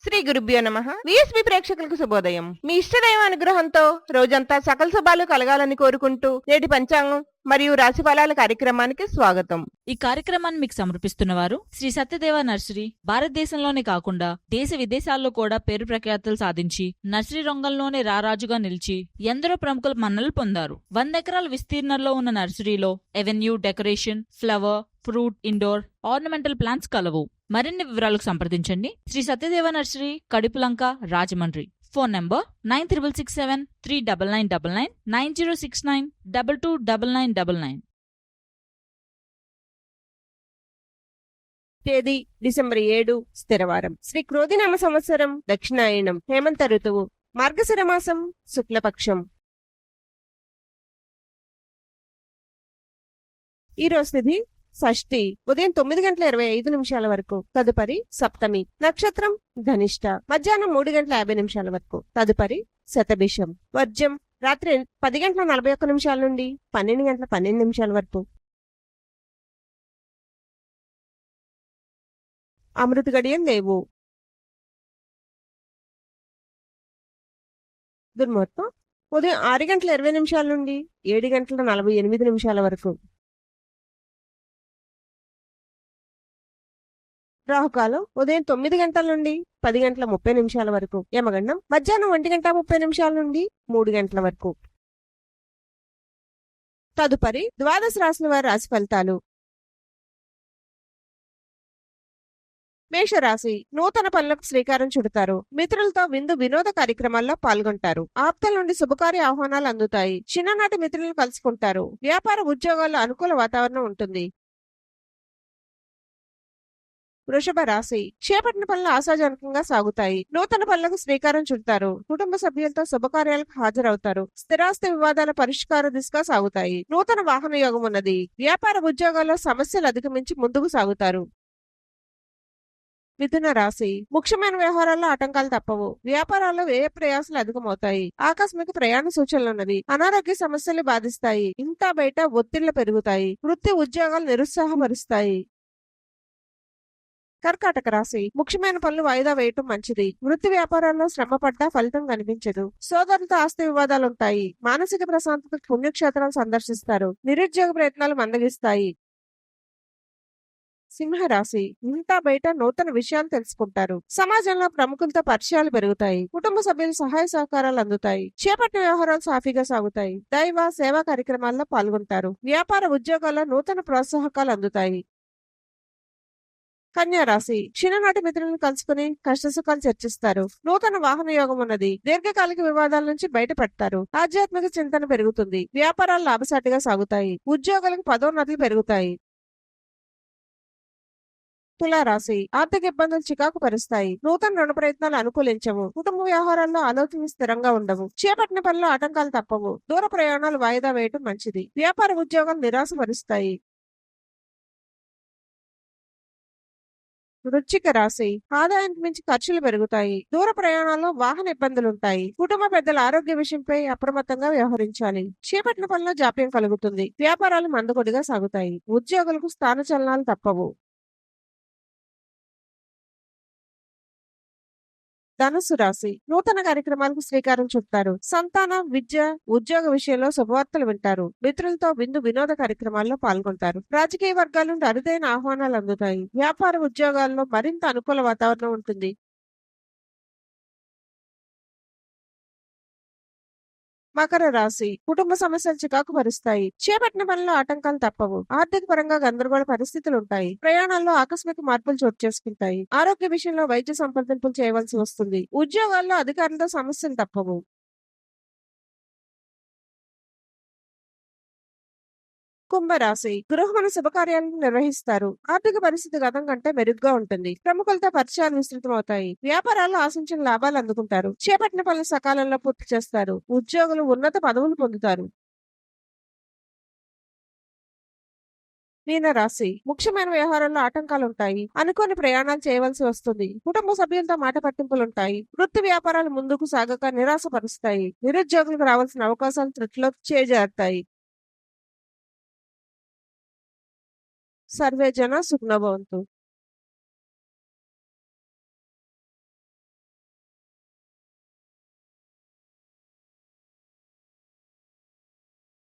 శ్రీ గురుభ్యో నమః. విఎస్బి ప్రేక్షకులకు శుభోదయం. మీ ఇష్టదైవ అనుగ్రహంతో రోజంతా సకల శుభాలు కలగాలని కోరుకుంటూ నేటి పంచాంగం మరియు రాశి ఫలాల కార్యక్రమానికి స్వాగతం. ఈ కార్యక్రమాన్ని మీకు సమర్పిస్తున్న వారు శ్రీ సత్యదేవ నర్సరీ. భారతదేశంలోనే కాకుండా దేశ విదేశాల్లో కూడా పేరు ప్రఖ్యాతులు సాధించి నర్సరీ రంగంలోనే రారాజుగా నిలిచి ఎందరో ప్రముఖుల మన్నలు పొందారు. 100 ఎకరాల విస్తీర్ణంలో ఉన్న నర్సరీలో avenue, decoration, flower, fruit, indoor, ornamental plants కలవు. మరిన్ని వివరాలకు సంప్రదించండి Sri Satyadeva nursery, Kadupulanka, Rajahmundry. Phone number 9667399999 9069229999. తేదీ డిసెంబర్ 7 స్థిరవారం. శ్రీ క్రోధినామ సంవత్సరం దక్షిణాయనం, హేమంత ఋతువు, మార్గశిర మాసం, శుక్లపక్షం. ఈ రోజు తిథి షష్ఠి, ఉదయం 9:25 వరకు. తదుపరి సప్తమి. నక్షత్రం ధనిష్ట, మధ్యాహ్నం 3:50 వరకు. తదుపరి శతభిషం. వర్జ్యం రాత్రి 10:41 నుండి 12:12 వరకు. అమృత గడియం లేవు. దుర్ముహూర్తం ఉదయం 6:20 నుండి 7:48 వరకు. రాహుకాలం ఉదయం 9 గంటల నుండి 10:30 వరకు. యమగండం మధ్యాహ్నం 1:30 నుండి 3 గంటల వరకు. తదుపరి ద్వాదశ రాశుల వారి రాశి ఫలితాలు. మేషరాశి, నూతన పనులకు శ్రీకారం చుడతారు. మిత్రులతో విందు వినోద కార్యక్రమాల్లో పాల్గొంటారు. ఆప్తల నుండి శుభకార్య ఆహ్వానాలు అందుతాయి. చిన్ననాటి మిత్రులను కలుసుకుంటారు. వ్యాపార ఉద్యోగాల్లో అనుకూల వాతావరణం ఉంటుంది. వృషభ రాశి, చేపట్టిన పనులు ఆశాజనకంగా సాగుతాయి. నూతన పనులకు శ్రీకారం చుడతారు. కుటుంబ సభ్యులతో శుభకార్యాలకు హాజరవుతారు. స్థిరాస్తి వివాదాల పరిష్కార దిశగా సాగుతాయి. నూతన వాహన యోగం ఉన్నది. వ్యాపార ఉద్యోగాల్లో సమస్యలు అధిగమించి ముందుకు సాగుతారు. మిథున రాశి, ముఖ్యమైన వ్యవహారాల్లో ఆటంకాలు తప్పవు. వ్యాపారాల్లో వ్యయ ప్రయాసాలు అధికమవుతాయి. ఆకస్మిక ప్రయాణ సూచనలున్నవి. అనారోగ్య సమస్యలు బాధిస్తాయి. ఇంటా బయట ఒత్తిళ్లు పెరుగుతాయి. వృత్తి ఉద్యోగాలు నిరుత్సాహపరుస్తాయి. కర్కాటక రాశి, ముఖ్యమైన పనులు వాయిదా వేయటం మంచిది. వృత్తి వ్యాపారాల్లో శ్రమ పడ్డా ఫలితం కనిపించదు. సోదరులతో ఆస్తి వివాదాలుంటాయి. మానసిక ప్రశాంతత పుణ్యక్షేత్రాలు సందర్శిస్తారు. నిరుద్యోగ ప్రయత్నాలు మందగిస్తాయి. సింహరాశి, ఇంటా బయట నూతన విషయాలు తెలుసుకుంటారు. సమాజంలో ప్రముఖులతో పరిచయాలు పెరుగుతాయి. కుటుంబ సభ్యులు సహాయ సహకారాలు అందుతాయి. చేపట్టిన వ్యవహారాలు సాఫీగా సాగుతాయి. దైవ సేవా కార్యక్రమాల్లో పాల్గొంటారు. వ్యాపార ఉద్యోగాల్లో నూతన ప్రోత్సాహకాలు అందుతాయి. కన్యా రాశి, చిన్ననాటి మిత్రులను కలుసుకుని కష్టసుఖాలు చర్చిస్తారు. నూతన వాహన యోగం ఉన్నది. దీర్ఘకాలిక వివాదాల నుంచి బయటపడతారు. ఆధ్యాత్మిక చింతన పెరుగుతుంది. వ్యాపారాలు లాభసాటిగా సాగుతాయి. ఉద్యోగులకు పదోన్నతులు పెరుగుతాయి. తులారాశి, ఆర్థిక ఇబ్బందులు చికాకు పరుస్తాయి. నూతన రుణ ప్రయత్నాలు అనుకూలించవు. కుటుంబ వ్యవహారాల్లో ఆలోచనలు స్థిరంగా ఉండవు. చేపట్టిన పనుల్లో ఆటంకాలు తప్పవు. దూర ప్రయాణాలు వాయిదా వేయటం మంచిది. వ్యాపార ఉద్యోగాలు నిరాశపరుస్తాయి. వృశ్చిక రాశి, ఆదాయానికి మించి ఖర్చులు పెరుగుతాయి. దూర ప్రయాణాల్లో వాహన ఇబ్బందులుంటాయి. కుటుంబ పెద్దల ఆరోగ్య విషయంపై అప్రమత్తంగా వ్యవహరించాలి. చేపట్టిన పనిలో జాప్యం కలుగుతుంది. వ్యాపారాలు మందకొడిగా సాగుతాయి. ఉద్యోగులకు స్థానచలనాలు తప్పవు. ధనుసు రాశి, నూతన కార్యక్రమాలకు శ్రీకారం చుడతారు. సంతానం, విద్య, ఉద్యోగ విషయంలో శుభవార్తలు వింటారు. మిత్రులతో విందు వినోద కార్యక్రమాల్లో పాల్గొంటారు. రాజకీయ వర్గాల నుండి అరుదైన ఆహ్వానాలు అందుతాయి. వ్యాపార ఉద్యోగాల్లో మరింత అనుకూల వాతావరణం ఉంటుంది. మకర రాశి, కుటుంబ సమస్యలు చికాకు పరుస్తాయి. చేపట్టిన పనుల్లో ఆటంకాలు తప్పవు. ఆర్థిక పరంగా గందరగోళ పరిస్థితులు ఉంటాయి. ప్రయాణాల్లో ఆకస్మిక మార్పులు చోటు చేసుకుంటాయి. ఆరోగ్య విషయంలో వైద్య సంప్రదింపులు చేయవలసి వస్తుంది. ఉద్యోగాల్లో అధికారులతో సమస్యలు తప్పవు. కుంభరాశి, గృహమున శుభకార్యాలను నిర్వహిస్తారు. ఆర్థిక పరిస్థితి గతం కంటే మెరుగ్గా ఉంటుంది. ప్రముఖులతో పరిచయాలు విస్తృతమవుతాయి. వ్యాపారాల్లో ఆశించిన లాభాలు అందుకుంటారు. చేపట్టిన పనులు సకాలంలో పూర్తి చేస్తారు. ఉద్యోగులు ఉన్నత పదవులు పొందుతారు. మీనరాశి, ముఖ్యమైన వ్యవహారాల్లో ఆటంకాలుంటాయి. అనుకోని ప్రయాణాలు చేయవలసి వస్తుంది. కుటుంబ సభ్యులతో మాట పట్టింపులుంటాయి. వృత్తి వ్యాపారాలు ముందుకు సాగక నిరాశపరుస్తాయి. నిరుద్యోగులకు రావాల్సిన అవకాశాలు త్రుటిలో చేజారుతాయి. సర్వే జన సుఖినో భవంతు.